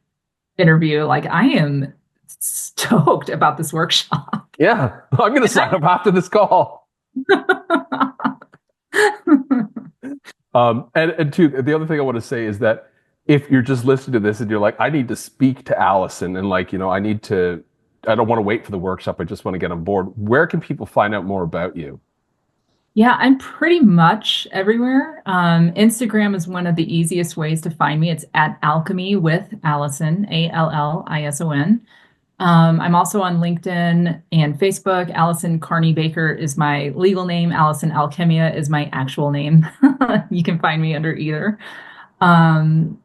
interview. Like, I am stoked about this workshop. Yeah, I'm going to sign up after this call. And two, the other thing I want to say is that if you're just listening to this and you're like, I need to speak to Allison, and like, I don't want to wait for the workshop, I just want to get on board. Where can people find out more about you? Yeah, I'm pretty much everywhere. Instagram is one of the easiest ways to find me. It's at Alchemy with Allison, Allison. I'm also on LinkedIn and Facebook. Allison Carney Baker is my legal name. Allison Alchemia is my actual name. You can find me under either. And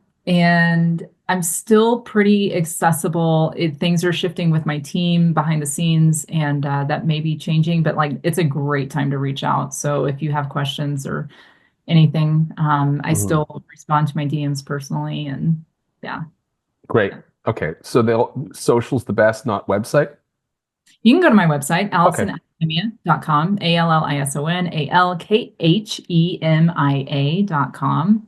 I'm still pretty accessible. Things are shifting with my team behind the scenes, and that may be changing, but like it's a great time to reach out. So if you have questions or anything, I still respond to my DMs personally, and yeah. Great. Okay. So social's the best, not website? You can go to my website, AllisonAlchemia.com, AllisonAlchemia.com,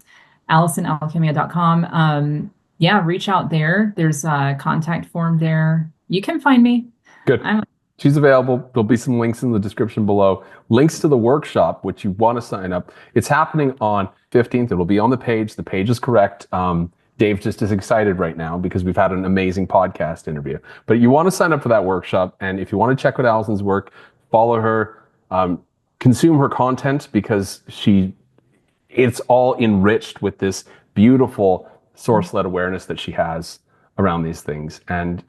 AllisonAlchemia.com. Yeah, reach out there. There's a contact form there. You can find me. Good. I'm She's available. There'll be some links in the description below. Links to the workshop, which you want to sign up. It's happening on 15th. It'll be on the page. The page is correct. Dave just is excited right now because we've had an amazing podcast interview. But you want to sign up for that workshop. And if you want to check out Allison's work, follow her, consume her content because it's all enriched with this beautiful source-led awareness that she has around these things. And,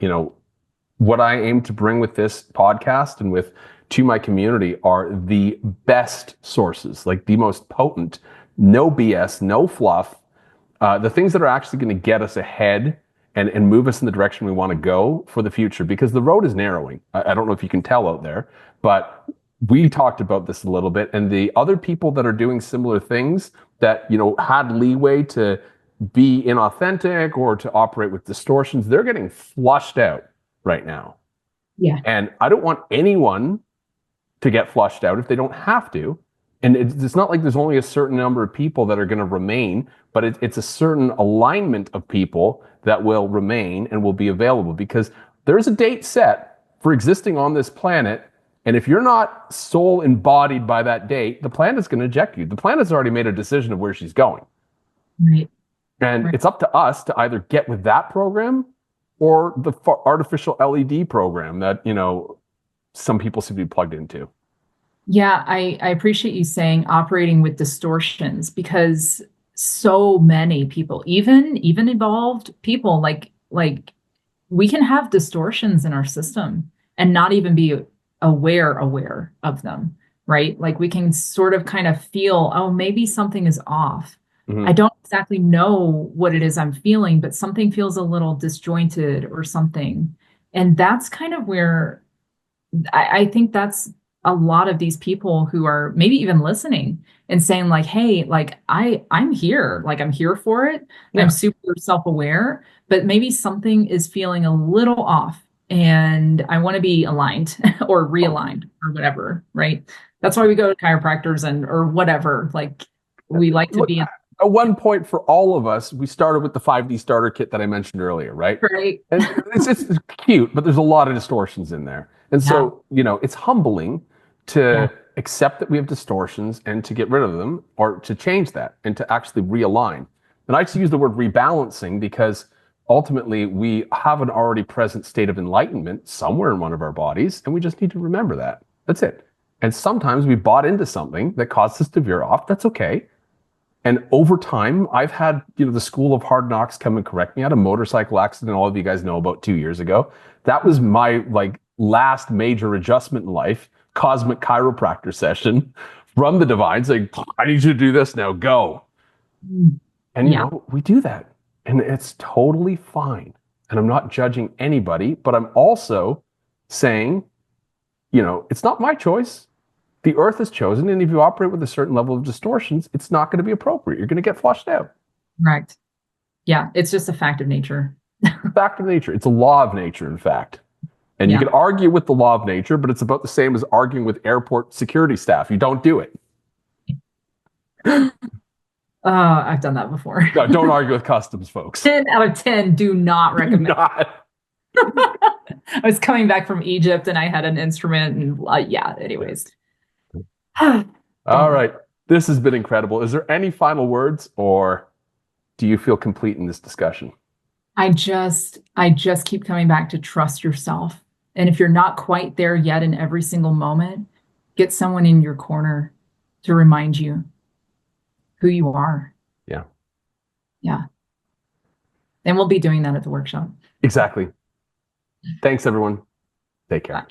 what I aim to bring with this podcast and to my community are the best sources, like the most potent, no BS, no fluff, the things that are actually going to get us ahead and move us in the direction we want to go for the future, because the road is narrowing. I don't know if you can tell out there, but we talked about this a little bit, and the other people that are doing similar things that, had leeway to be inauthentic or to operate with distortions, they're getting flushed out right now. Yeah. And I don't want anyone to get flushed out if they don't have to. And it's not like there's only a certain number of people that are going to remain, but it's a certain alignment of people that will remain and will be available, because there's a date set for existing on this planet. And if you're not soul embodied by that date, the planet's going to eject you. The planet's already made a decision of where she's going. Right. And Right. it's up to us to either get with that program or the artificial LED program that, some people seem to be plugged into. Yeah, I appreciate you saying operating with distortions, because so many people, even evolved people, like we can have distortions in our system and not even be aware of them, right? Like we can sort of kind of feel, oh, maybe something is off. I Mm-hmm. don't exactly know what it is I'm feeling, but something feels a little disjointed or something. And that's kind of where I think that's a lot of these people who are maybe even listening and saying like, hey, like I'm here, like I'm here for it. I'm Yeah. super self-aware, but maybe something is feeling a little off and I want to be aligned or Oh, realigned or whatever, right? That's why we go to chiropractors and or whatever. Like we like to look, be in, at one point for all of us, we started with the 5D starter kit that I mentioned earlier, right? right? And it's cute, but there's a lot of distortions in there. And Yeah, so, it's humbling yeah, to accept that we have distortions and to get rid of them, or to change that and to actually realign. And I just use the word rebalancing because ultimately we have an already present state of enlightenment somewhere in one of our bodies, and we just need to remember that. That's it. And sometimes we bought into something that caused us to veer off. That's okay. And over time, I've had, the school of hard knocks come and correct me. I had a motorcycle accident, all of you guys know about 2 years ago. That was my last major adjustment in life, cosmic chiropractor session from the divine saying, I need you to do this now, go. mm, And yeah, we do that. And it's totally fine. And I'm not judging anybody, but I'm also saying, it's not my choice. The earth has chosen, and if you operate with a certain level of distortions, it's not going to be appropriate. You're going to get flushed out. right. Yeah, it's just a fact of nature. Fact of nature. It's a law of nature, in fact. And you Yeah. can argue with the law of nature, but it's about the same as arguing with airport security staff. You don't do it. I've done that before. No, don't argue with customs folks. 10 out of 10 do not Do recommend. not. I was coming back from Egypt and I had an instrument and yeah, anyways. All Don't. right. This has been incredible. Is there any final words, or do you feel complete in this discussion? I just keep coming back to trust yourself. And if you're not quite there yet in every single moment, get someone in your corner to remind you who you are. Yeah, Yeah. And we'll be doing that at the workshop. exactly. Thanks, everyone. Take care. Bye.